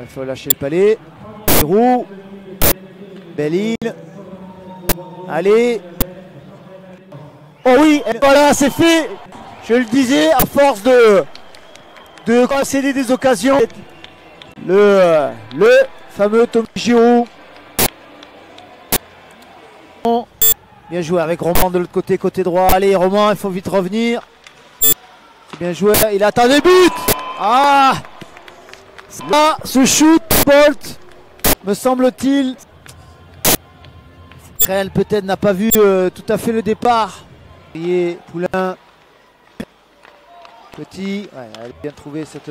Il faut lâcher le palais. Giroud. Belle-Île. Allez. Oh oui, et voilà, c'est fait. Je le disais, à force de concéder des occasions. Le fameux Tommy Giroud. Bien joué avec Roman de l'autre côté, côté droit. Allez, Roman, il faut vite revenir. C'est bien joué. Il attend le but. Ah, là, ce shoot, Bolt, me semble-t-il. Creel peut-être n'a pas vu tout à fait le départ. Poulain. Petit. Ouais, elle a bien trouvé cette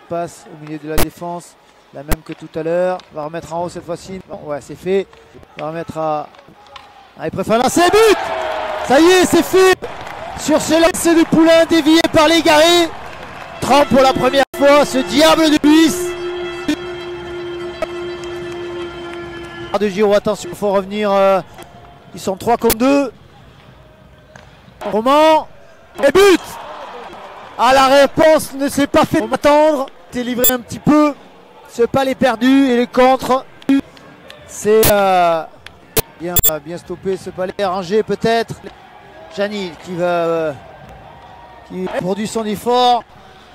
passe au milieu de la défense. La même que tout à l'heure. Va remettre en haut cette fois-ci. Bon, ouais, c'est fait. Va remettre à. Ah, il préfère lancer le but. Ça y est, c'est fait. Sur ce lancer de Poulain dévié par l'Égaré. Trempe pour la première fois ce diable de Luis. De Giroud, attention, il faut revenir. Ils sont 3 contre 2. Roman. Et but. Ah, la réponse ne s'est pas fait attendre. T'es livré un petit peu. Ce palais perdu et le contre. C'est bien stoppé ce palais. Rangé peut-être. Jani qui produit son effort.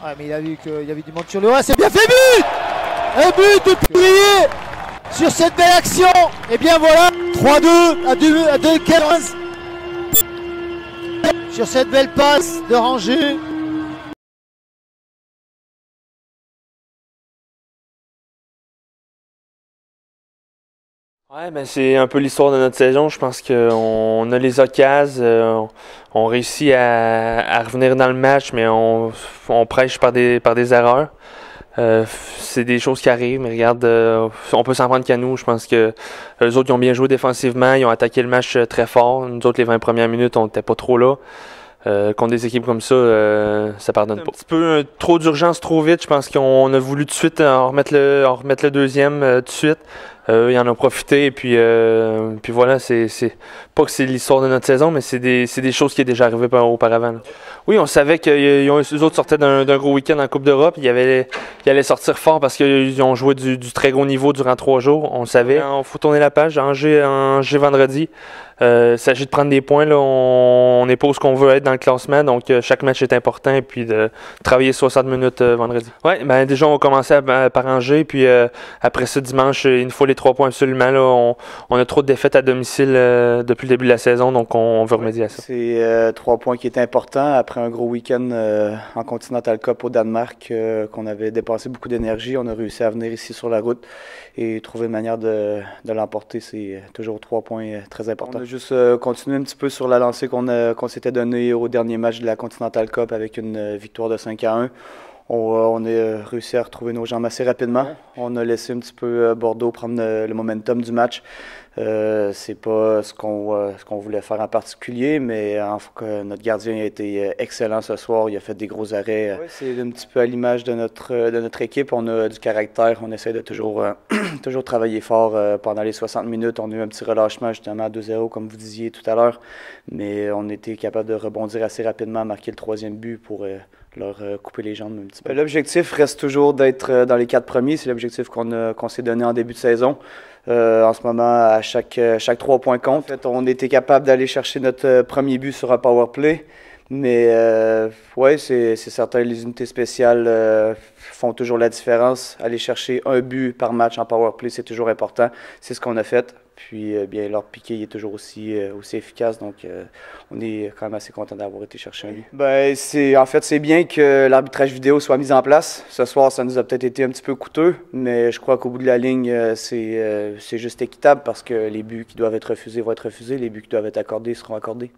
Ouais, mais il a vu qu'il y avait du monde sur le haut. C'est bien fait, but. Un but de Purier sur cette belle action. Et bien voilà, 3-2 à 2-15 sur cette belle passe de Rangé. Ouais, ben c'est un peu l'histoire de notre saison. Je pense qu'on a les occasions, on réussit à revenir dans le match, mais on prêche par des erreurs. C'est des choses qui arrivent, mais regarde, on peut s'en prendre qu'à nous. Je pense que les autres ils ont bien joué défensivement, ils ont attaqué le match très fort. Nous autres, les 20 premières minutes, on n'était pas trop là. Contre des équipes comme ça pardonne pas. Un petit peu trop d'urgence, trop vite. Je pense qu'on a voulu tout de suite en remettre le deuxième tout de suite. Ils en ont profité et puis voilà, c'est pas que c'est l'histoire de notre saison, mais c'est des choses qui est déjà arrivées auparavant. Là. Oui, on savait que les autres sortaient d'un gros week-end en Coupe d'Europe. Ils allaient sortir fort parce qu'ils ont joué du très gros niveau durant 3 jours. On le savait. Il faut tourner la page. Angers vendredi. Il s'agit de prendre des points. Là. On n'est pas où ce qu'on veut être dans le classement, donc chaque match est important et puis de travailler 60 minutes vendredi. Ouais, ben déjà on va commencer par Angers, puis après ça dimanche, il nous faut les 3 points absolument. Là. On a trop de défaites à domicile depuis le début de la saison, donc on veut remédier à ça. C'est 3 points qui étaient importants après un gros week-end en Continental Cup au Danemark, qu'on avait dépensé beaucoup d'énergie. On a réussi à venir ici sur la route et trouver une manière de l'emporter. C'est toujours 3 points très importants. On a juste continué un petit peu sur la lancée qu'on s'était donnée au dernier match de la Continental Cup avec une victoire de 5-1. On a réussi à retrouver nos jambes assez rapidement. On a laissé un petit peu Bordeaux prendre le momentum du match. C'est pas ce qu'on voulait faire en particulier, mais notre gardien a été excellent ce soir. Il a fait des gros arrêts. Ouais, c'est un petit peu à l'image de notre équipe. On a du caractère. On essaie de toujours travailler fort pendant les 60 minutes. On a eu un petit relâchement justement à 2-0, comme vous disiez tout à l'heure. Mais on était capable de rebondir assez rapidement, marquer le 3e but pour leur couper les jambes un petit peu. L'objectif reste toujours d'être dans les 4 premiers. C'est l'objectif qu'on s'est donné en début de saison. En ce moment, à chaque 3 points compte. En fait, on était capable d'aller chercher notre premier but sur un power play. Mais ouais, c'est certain, les unités spéciales font toujours la différence. Aller chercher un but par match en power play, c'est toujours important. C'est ce qu'on a fait. Puis bien, leur piqué est toujours aussi efficace, donc on est quand même assez content d'avoir été chercher un but. Ben, c'est bien que l'arbitrage vidéo soit mis en place. Ce soir, ça nous a peut-être été un petit peu coûteux, mais je crois qu'au bout de la ligne, c'est juste équitable parce que les buts qui doivent être refusés vont être refusés, les buts qui doivent être accordés seront accordés.